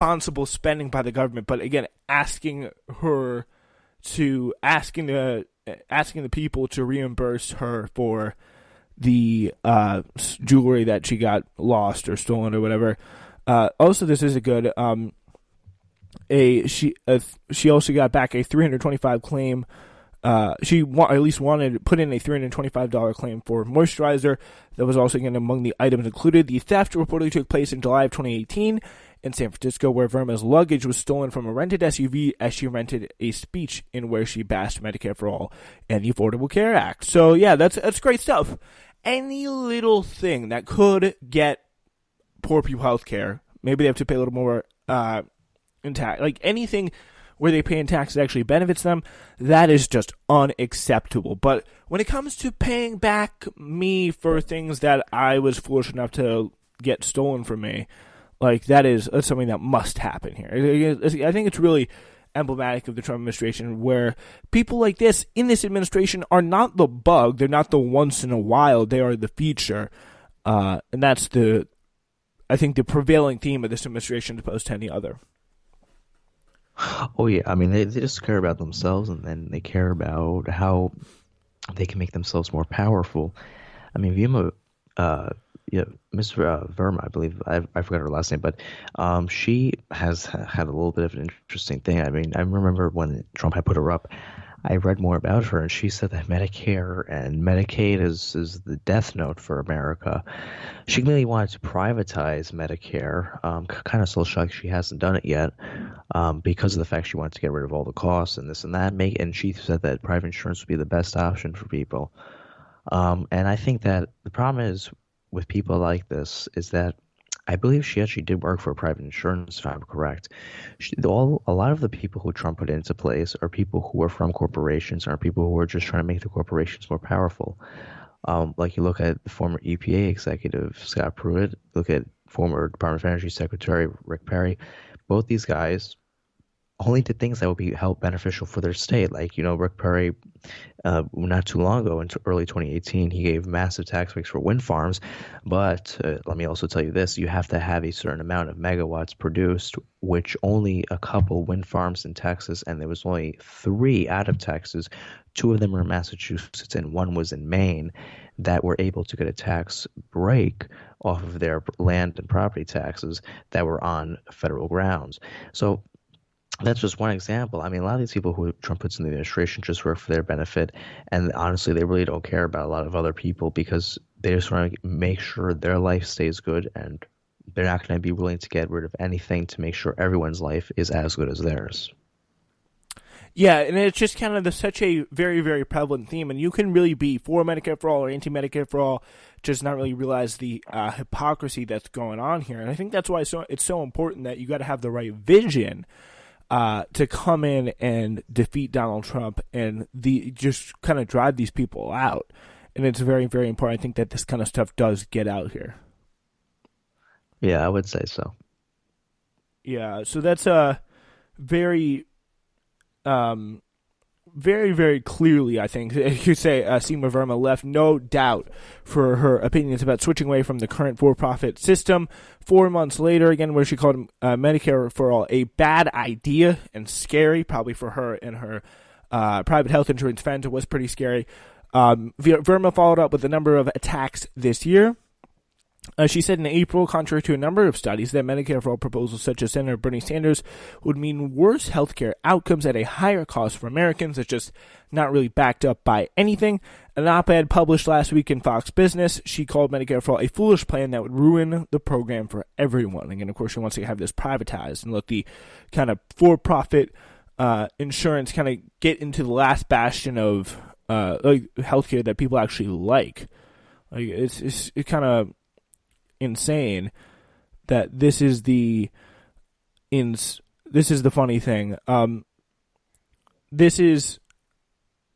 responsible spending by the government, but again, asking the people to reimburse her for the jewelry that she got lost or stolen or whatever. Also, this is a good. She also got back a $325 claim. At least wanted to put in a $325 claim for moisturizer. That was also again among the items included. The theft reportedly took place in July of 2018 in San Francisco, where Verma's luggage was stolen from a rented SUV as she rented a speech in where she bashed Medicare for All and the Affordable Care Act. So yeah, that's great stuff. Any little thing that could get poor people health care, maybe they have to pay a little more in tax, like anything where they pay in taxes actually benefits them, that is just unacceptable. But when it comes to paying back me for things that I was foolish enough to get stolen from me, like that's something that must happen here. I think it's really emblematic of the Trump administration, where people like this in this administration are not the bug, they're not the once in a while, they are the feature. And that's I think the prevailing theme of this administration as opposed to any other. Oh yeah, I mean they just care about themselves, and then they care about how they can make themselves more powerful. I mean, yeah, Miss Verma, I believe I forgot her last name, but she has had a little bit of an interesting thing. I mean, I remember when Trump had put her up, I read more about her, and she said that Medicare and Medicaid is the death note for America. She really wanted to privatize Medicare. Kind of so shocked she hasn't done it yet, because of the fact she wanted to get rid of all the costs and this and that. And she said that private insurance would be the best option for people. And I think that the problem is with people like this is that I believe she actually did work for private insurance, if I'm correct. A lot of the people who Trump put into place are people who are from corporations, are people who are just trying to make the corporations more powerful. Like you look at the former EPA executive, Scott Pruitt, look at former Department of Energy Secretary Rick Perry. Both these guys only did things that would be help beneficial for their state. Like, Rick Perry, not too long ago, in early 2018, he gave massive tax breaks for wind farms. But let me also tell you this, you have to have a certain amount of megawatts produced, which only a couple wind farms in Texas, and there was only 3 out of Texas. 2 of them were in Massachusetts, and 1 was in Maine, that were able to get a tax break off of their land and property taxes that were on federal grounds. So that's just one example. I mean, a lot of these people who Trump puts in the administration just work for their benefit, and honestly, they really don't care about a lot of other people because they just want to make sure their life stays good, and they're not going to be willing to get rid of anything to make sure everyone's life is as good as theirs. Yeah, and it's just kind of such a very, very prevalent theme, and you can really be for Medicare for All or anti-Medicare for All, just not really realize the hypocrisy that's going on here. And I think that's why it's so important that you got to have the right vision to come in and defeat Donald Trump and just kind of drive these people out. And it's very, very important, I think, that this kind of stuff does get out here. Yeah, I would say so. Yeah, so that's very, very, very clearly, I think, you say Seema Verma left no doubt for her opinions about switching away from the current for-profit system. 4 months later, again, where she called Medicare for All a bad idea and scary, probably for her and her private health insurance fans, it was pretty scary. Verma followed up with a number of attacks this year. She said in April, contrary to a number of studies, that Medicare for All proposals such as Senator Bernie Sanders would mean worse healthcare outcomes at a higher cost for Americans. It's just not really backed up by anything. An op-ed published last week in Fox Business, she called Medicare for All a foolish plan that would ruin the program for everyone. Again, of course, she wants to have this privatized and let the kind of for-profit insurance kind of get into the last bastion of healthcare that people actually like. It's kind of insane that this is the funny thing. This is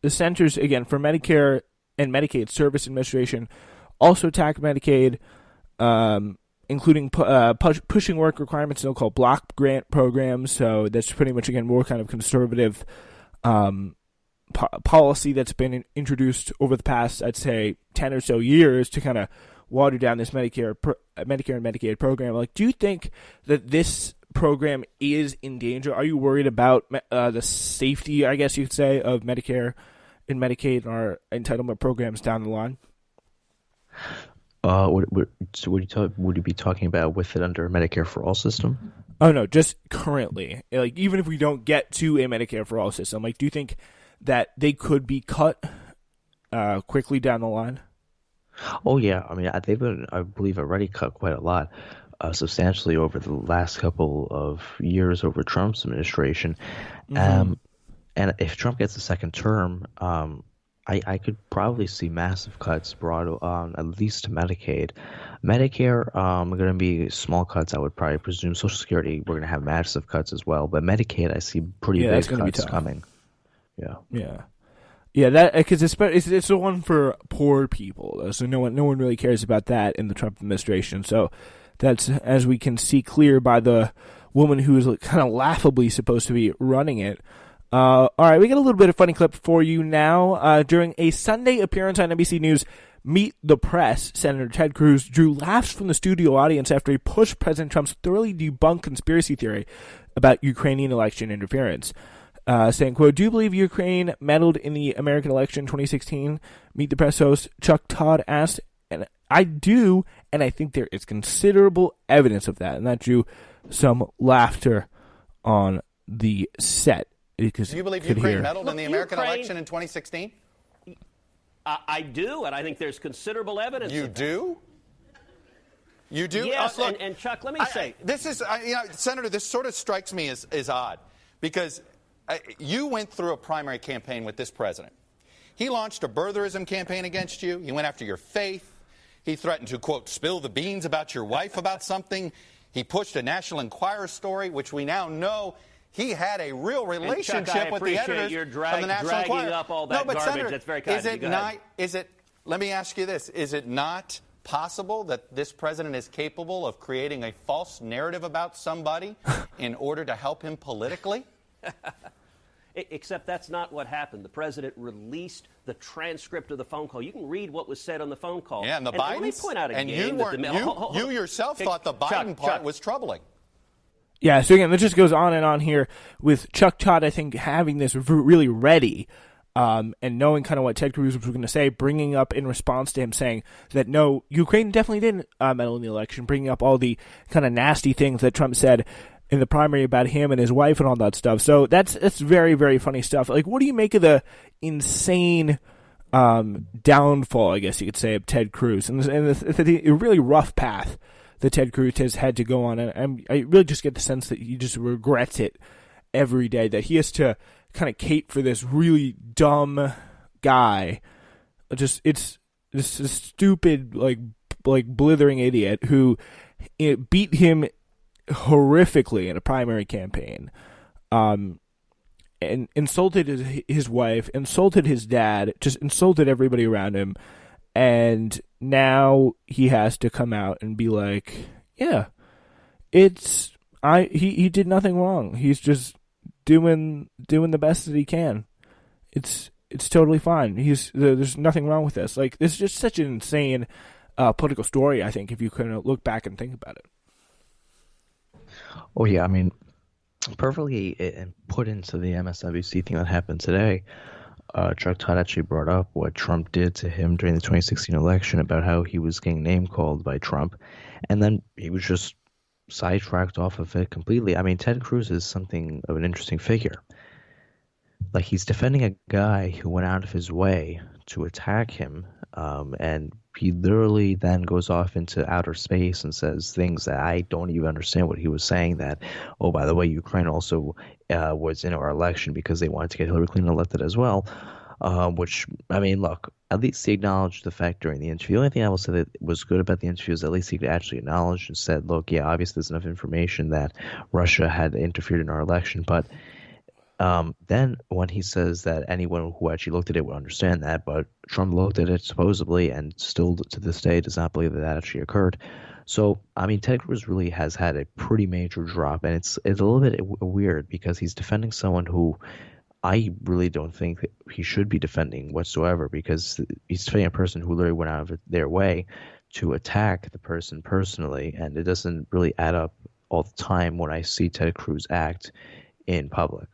the Centers, again, for Medicare and Medicaid Service Administration also attack Medicaid, including pushing work requirements, so-called block grant programs. So that's pretty much, again, more kind of conservative policy that's been introduced over the past, I'd say, 10 or so years to kind of water down this Medicare and Medicaid program. Like, do you think that this program is in danger? Are you worried about the safety, I guess you could say, of Medicare and Medicaid and our entitlement programs down the line? So would you be talking about with it under Medicare for All system? Oh no, just currently. Like even if we don't get to a Medicare for All system, like do you think that they could be cut quickly down the line? Oh yeah, I mean they've been, I believe, already cut quite a lot, substantially over the last couple of years over Trump's administration. Mm-hmm. And if Trump gets a second term, I could probably see massive cuts brought on at least to Medicaid. Medicare, are going to be small cuts, I would probably presume. Social Security, we're going to have massive cuts as well. But Medicaid, I see pretty Yeah, that's big gonna be cuts tough. coming. Yeah. Yeah. Yeah, that because it's the one for poor people, though, so no one really cares about that in the Trump administration. So that's, as we can see clear by the woman who is kind of laughably supposed to be running it. All right, we got a little bit of funny clip for you now. During a Sunday appearance on NBC News Meet the Press, Senator Ted Cruz drew laughs from the studio audience after he pushed President Trump's thoroughly debunked conspiracy theory about Ukrainian election interference. Saying, quote, "Do you believe Ukraine meddled in the American election in 2016? Meet the Press host Chuck Todd asked, and I do, and I think there is considerable evidence of that. And that drew some laughter on the set. Because do you believe Ukraine meddled in the American election in 2016? I do, and I think there's considerable evidence. You do? You do? Yes, Look, and Chuck, let me say. This is, Senator, this sort of strikes me as odd, because you went through a primary campaign with this president. He launched a birtherism campaign against you. He went after your faith. He threatened to, quote, spill the beans about your wife about something. He pushed a National Enquirer story, which we now know he had a real relationship Chuck, with the editors you're of the National dragging Enquirer. up all that garbage. Senator, that's very kind of you. Let me ask you this. Is it not possible that this president is capable of creating a false narrative about somebody in order to help him politically? Except that's not what happened. The president released the transcript of the phone call. You can read what was said on the phone call. Yeah, and the Biden. Let me point out again. And you yourself thought the Biden part was troubling. Yeah, so again, this just goes on and on here with Chuck Todd, I think, having this really ready and knowing kind of what Ted Cruz was going to say, bringing up in response to him saying that, no, Ukraine definitely didn't meddle in the election, bringing up all the kind of nasty things that Trump said in the primary about him and his wife and all that stuff. So that's very, very funny stuff. Like, what do you make of the insane downfall, I guess you could say, of Ted Cruz and the really rough path that Ted Cruz has had to go on? And I really just get the sense that he just regrets it every day, that he has to kind of cape for this really dumb guy. It's this stupid, like blithering idiot who beat him horrifically in a primary campaign, and insulted his wife, insulted his dad, just insulted everybody around him. And now he has to come out and be like, yeah, he did nothing wrong. He's just doing the best that he can. It's totally fine. There's nothing wrong with this. Like, this is just such an insane political story, I think, if you kind of look back and think about it. Oh yeah, I mean, perfectly put into the MSNBC thing that happened today. Chuck Todd actually brought up what Trump did to him during the 2016 election, about how he was getting name called by Trump, and then he was just sidetracked off of it completely. I mean, Ted Cruz is something of an interesting figure. Like, he's defending a guy who went out of his way to attack him, and he literally then goes off into outer space and says things that I don't even understand what he was saying. That, oh, by the way, Ukraine also was in our election because they wanted to get Hillary Clinton elected as well. Which, I mean, look, at least he acknowledged the fact during the interview. The only thing I will say that was good about the interview is at least he could actually acknowledge and said, look, yeah, obviously there's enough information that Russia had interfered in our election. But then when he says that anyone who actually looked at it would understand that, but Trump looked at it supposedly and still to this day does not believe that that actually occurred. So, I mean, Ted Cruz really has had a pretty major drop, and it's a little bit weird because he's defending someone who I really don't think that he should be defending whatsoever, because he's defending a person who literally went out of their way to attack the person personally, and it doesn't really add up all the time when I see Ted Cruz act in public.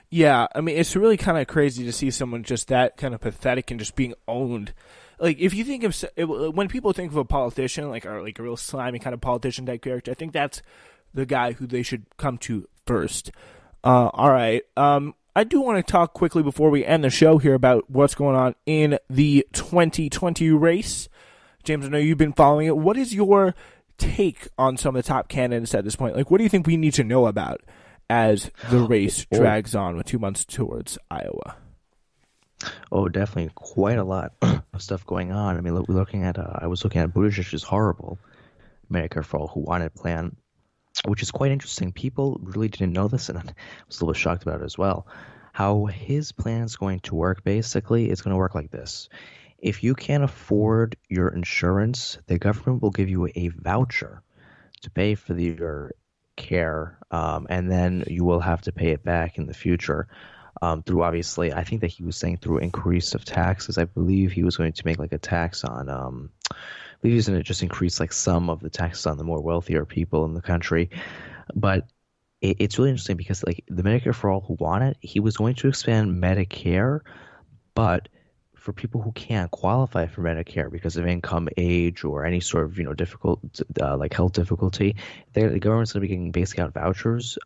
Yeah, I mean, it's really kind of crazy to see someone just that kind of pathetic and just being owned. Like, if you think of when people think of a politician, like a real slimy kind of politician type character, I think that's the guy who they should come to first. All right. I do want to talk quickly before we end the show here about what's going on in the 2020 race. James, I know you've been following it. What is your take on some of the top candidates at this point? Like, what do you think we need to know about as the race drags on with 2 months towards Iowa? Oh, definitely quite a lot of stuff going on. I mean, we're looking at I was looking at Buttigieg's horrible Medicare for All Who Want plan, which is quite interesting. People really didn't know this, and I was a little bit shocked about it as well. How his plan is going to work, basically, it's going to work like this. If you can't afford your insurance, the government will give you a voucher to pay for your care, and then you will have to pay it back in the future through, obviously, I think that he was saying through increase of taxes. I believe he was going to make like a tax on I believe he was going to just increase like some of the taxes on the more wealthier people in the country. But it's really interesting because like the Medicare for All Who Want It, he was going to expand Medicare, but for people who can't qualify for Medicare because of income, age, or any sort of difficult like health difficulty, the government's going to be getting basically out vouchers,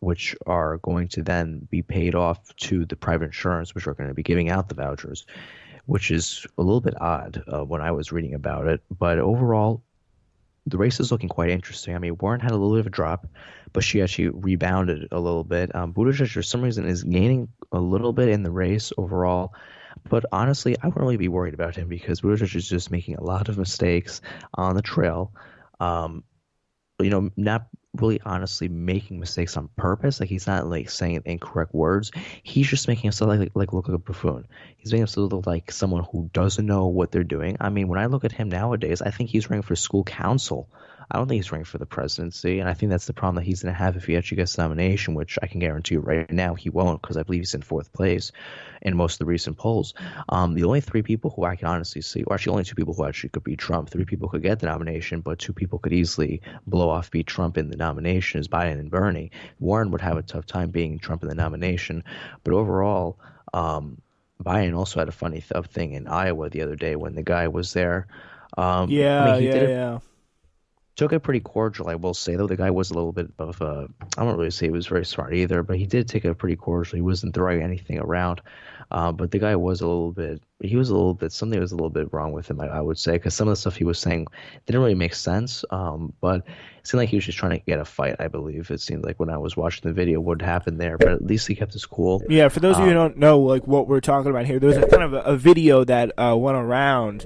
which are going to then be paid off to the private insurance, which are going to be giving out the vouchers, which is a little bit odd when I was reading about it. But overall, the race is looking quite interesting. I mean, Warren had a little bit of a drop, but she actually rebounded a little bit. Buttigieg, for some reason, is gaining a little bit in the race overall. But honestly, I wouldn't really be worried about him because Buttigieg is just making a lot of mistakes on the trail. Not really honestly making mistakes on purpose. Like, he's not like saying incorrect words. He's just making himself look like a buffoon. He's making himself look like someone who doesn't know what they're doing. I mean, when I look at him nowadays, I think he's running for school council. I don't think he's running for the presidency, and I think that's the problem that he's going to have if he actually gets the nomination, which I can guarantee you right now he won't, because I believe he's in fourth place in most of the recent polls. The only three people who I can honestly see, or actually only two people who actually could beat Trump, three people could get the nomination, but two people could easily beat Trump in the nomination is Biden and Bernie. Warren would have a tough time beating Trump in the nomination, but overall, Biden also had a funny thing in Iowa the other day when the guy was there. Took it pretty cordial, I will say, though. The guy was a little bit of a, I don't really say he was very smart either, but he did take it pretty cordial. He wasn't throwing anything around. But the guy was something was a little bit wrong with him, I would say, because some of the stuff he was saying didn't really make sense. But it seemed like he was just trying to get a fight, I believe. It seemed like when I was watching the video what happened there, but at least he kept his cool. Yeah, for those of you who don't know like what we're talking about here, there's a kind of a video that went around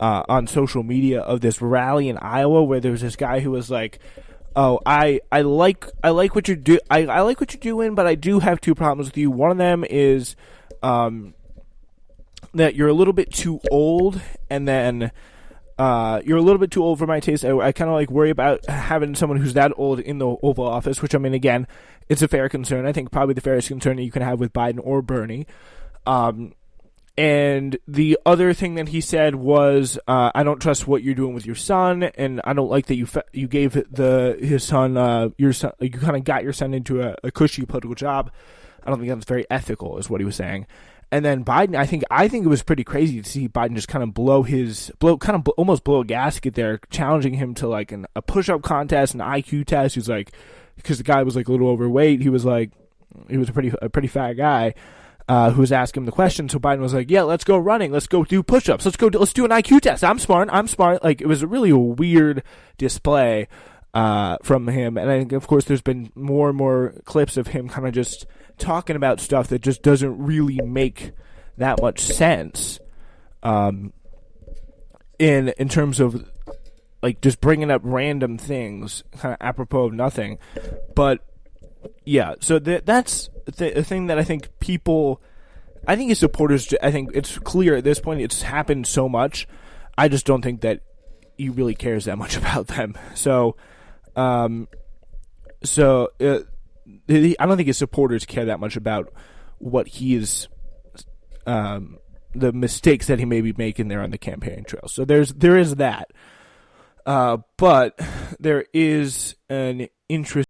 on social media of this rally in Iowa where there was this guy who was like, "Oh, I like what you do. I like what you're doing, but I do have two problems with you. One of them is that you're a little bit too old, and then you're a little bit too old for my taste. I kind of like worry about having someone who's that old in the Oval Office, which I mean, again, it's a fair concern. I think probably the fairest concern that you can have with Biden or Bernie. And the other thing that he said was, I don't trust what you're doing with your son, and I don't like that you gave his son, you kind of got your son into a cushy political job. I don't think that's very ethical, is what he was saying. And then Biden, I think it was pretty crazy to see Biden just kind of almost blow a gasket there, challenging him to like a push-up contest, an IQ test. He's like, because the guy was like a little overweight, he was a pretty fat guy. Who was asking him the question. So Biden was like, yeah, let's go running. Let's go do push-ups. Let's do an IQ test. I'm smart. Like, it was a really weird display from him. And I think, of course, there's been more and more clips of him kind of just talking about stuff that just doesn't really make that much sense in terms of, like, just bringing up random things kind of apropos of nothing. But yeah, so that's the thing that I think his supporters, I think it's clear at this point, it's happened so much, I just don't think that he really cares that much about them. So, I don't think his supporters care that much about what he is, the mistakes that he may be making there on the campaign trail. So there is that. But there is an interest